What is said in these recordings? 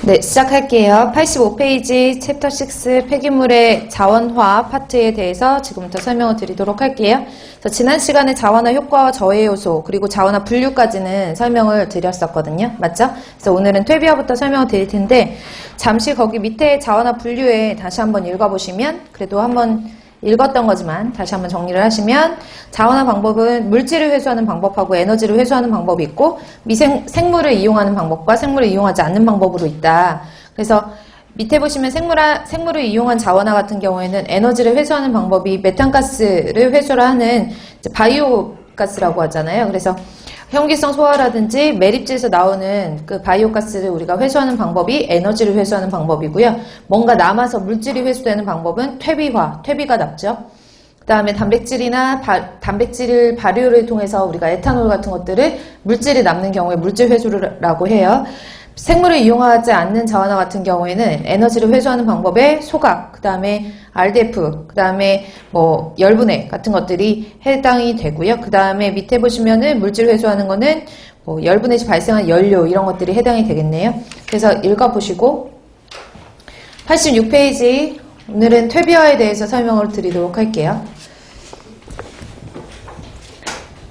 네, 시작할게요. 85페이지 챕터 6 폐기물의 자원화 파트에 대해서 지금부터 설명을 드리도록 할게요. 그래서 지난 시간에 자원화 효과와 저해 요소 그리고 자원화 분류까지는 설명을 드렸었거든요. 맞죠? 그래서 오늘은 퇴비화부터 설명을 드릴 텐데 잠시 거기 밑에 자원화 분류에 다시 한번 읽어보시면 그래도 한번 읽었던 거지만 다시 한번 정리를 하시면 자원화 방법은 물질을 회수하는 방법하고 에너지를 회수하는 방법이 있고 생물을 이용하는 방법과 생물을 이용하지 않는 방법으로 있다. 그래서 밑에 보시면 생물을 이용한 자원화 같은 경우에는 에너지를 회수하는 방법이 메탄가스를 회수를 하는 바이오가스라고 하잖아요. 그래서 현기성 소화라든지 매립지에서 나오는 그 바이오가스를 우리가 회수하는 방법이 에너지를 회수하는 방법이고요. 뭔가 남아서 물질이 회수되는 방법은 퇴비가 남죠. 그 다음에 단백질 발효를 통해서 우리가 에탄올 같은 것들을 물질이 남는 경우에 물질 회수라고 해요. 생물을 이용하지 않는 자원화 같은 경우에는 에너지를 회수하는 방법에 소각, 그 다음에 RDF, 그 다음에 뭐 열분해 같은 것들이 해당이 되고요. 그 다음에 밑에 보시면은 물질 회수하는 거는 뭐 열분해시 발생한 연료 이런 것들이 해당이 되겠네요. 그래서 읽어보시고 86페이지 오늘은 퇴비화에 대해서 설명을 드리도록 할게요.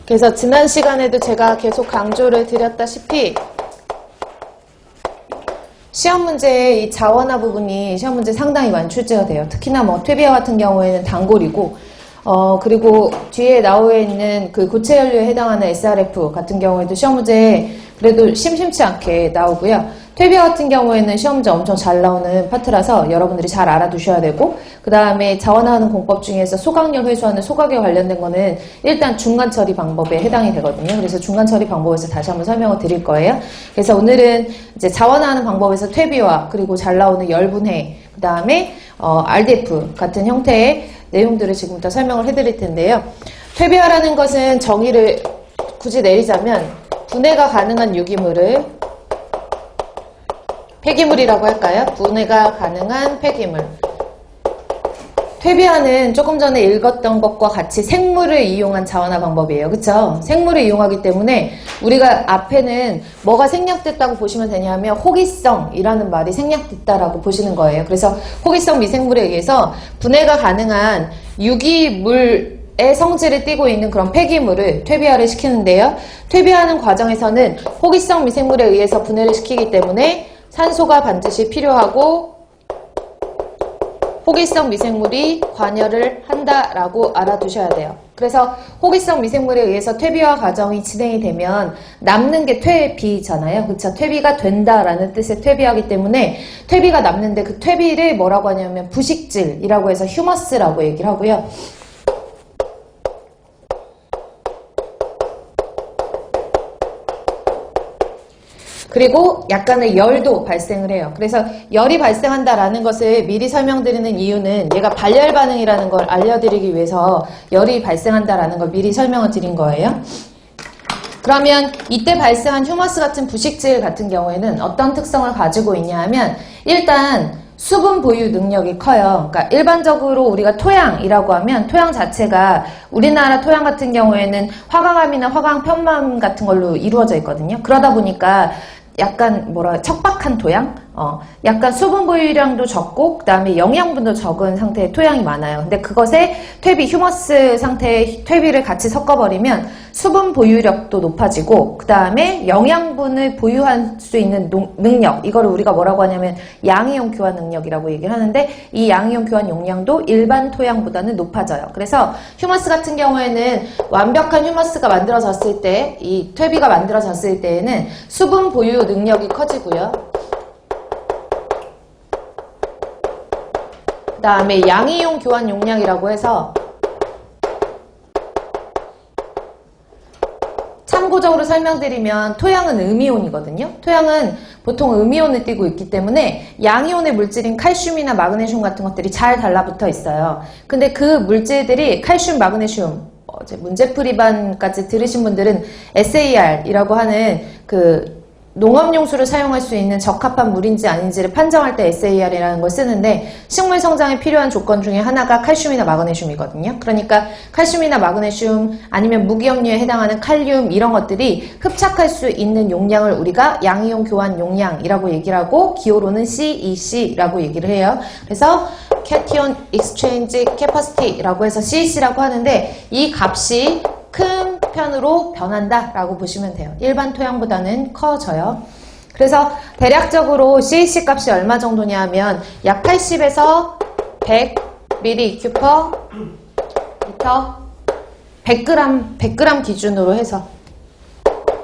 그래서 지난 시간에도 제가 계속 강조를 드렸다시피 시험 문제에 이 자원화 부분이 시험 문제 상당히 많이 출제가 돼요. 특히나 뭐 퇴비화 같은 경우에는 단골이고, 그리고 뒤에 나오어 있는 그 고체 연료에 해당하는 SRF 같은 경우에도 시험 문제에 그래도 심심치 않게 나오고요. 퇴비화 같은 경우에는 시험 문제 엄청 잘 나오는 파트라서 여러분들이 잘 알아두셔야 되고, 그 다음에 자원화하는 공법 중에서 소각열 회수하는 소각에 관련된 거는 일단 중간 처리 방법에 해당이 되거든요. 그래서 중간 처리 방법에서 다시 한번 설명을 드릴 거예요. 그래서 오늘은 이제 자원화하는 방법에서 퇴비화, 그리고 잘 나오는 열분해, 그 다음에 RDF 같은 형태의 내용들을 지금부터 설명을 해드릴 텐데요. 퇴비화라는 것은 정의를 굳이 내리자면 분해가 가능한 유기물을 폐기물이라고 할까요? 분해가 가능한 폐기물. 퇴비화는 조금 전에 읽었던 것과 같이 생물을 이용한 자원화 방법이에요. 그쵸? 생물을 이용하기 때문에 우리가 앞에는 뭐가 생략됐다고 보시면 되냐면 호기성이라는 말이 생략됐다라고 보시는 거예요. 그래서 호기성 미생물에 의해서 분해가 가능한 유기물 의 성질을 띠고 있는 그런 폐기물을 퇴비화를 시키는데요. 퇴비화하는 과정에서는 호기성 미생물에 의해서 분해를 시키기 때문에 산소가 반드시 필요하고 호기성 미생물이 관여를 한다라고 알아두셔야 돼요. 그래서 호기성 미생물에 의해서 퇴비화 과정이 진행이 되면 남는 게 퇴비잖아요. 그쵸? 퇴비가 된다라는 뜻의 퇴비하기 때문에 퇴비가 남는데 그 퇴비를 뭐라고 하냐면 부식질이라고 해서 휴머스라고 얘기를 하고요. 그리고 약간의 열도 발생을 해요. 그래서 열이 발생한다라는 것을 미리 설명드리는 이유는 얘가 발열 반응이라는 걸 알려드리기 위해서 열이 발생한다라는 걸 미리 설명을 드린 거예요. 그러면 이때 발생한 휴머스 같은 부식질 같은 경우에는 어떤 특성을 가지고 있냐 하면 일단 수분 보유 능력이 커요. 그러니까 일반적으로 우리가 토양이라고 하면 토양 자체가 우리나라 토양 같은 경우에는 화강암이나 화강편만 같은 걸로 이루어져 있거든요. 그러다 보니까 약간 척박한 토양? 약간 수분 보유량도 적고 그 다음에 영양분도 적은 상태의 토양이 많아요. 근데 그것에 퇴비, 휴머스 상태의 퇴비를 같이 섞어버리면 수분 보유력도 높아지고 그 다음에 영양분을 보유할 수 있는 능력, 이거를 우리가 뭐라고 하냐면 양이온 교환 능력이라고 얘기를 하는데 이 양이온 교환 용량도 일반 토양보다는 높아져요. 그래서 휴머스 같은 경우에는 완벽한 휴머스가 만들어졌을 때, 이 퇴비가 만들어졌을 때에는 수분 보유 능력이 커지고요. 그 다음에 양이온 교환 용량이라고 해서 참고적으로 설명드리면 토양은 음이온이거든요. 토양은 보통 음이온을 띠고 있기 때문에 양이온의 물질인 칼슘이나 마그네슘 같은 것들이 잘 달라붙어 있어요. 근데 그 물질들이 칼슘, 마그네슘, 문제풀이반까지 들으신 분들은 SAR이라고 하는 그 농업용수를 사용할 수 있는 적합한 물인지 아닌지를 판정할 때 SAR이라는 걸 쓰는데 식물 성장에 필요한 조건 중에 하나가 칼슘이나 마그네슘이거든요. 그러니까 칼슘이나 마그네슘 아니면 무기염류에 해당하는 칼륨 이런 것들이 흡착할 수 있는 용량을 우리가 양이온 교환 용량이라고 얘기를 하고 기호로는 CEC라고 얘기를 해요. 그래서 Cation Exchange Capacity라고 해서 CEC라고 하는데 이 값이 큰 편으로 변한다 라고 보시면 돼요. 일반 토양보다는 커져요. 그래서 대략적으로 CEC 값이 얼마 정도냐 하면 약 80에서 100 ml/m 100g 기준으로 해서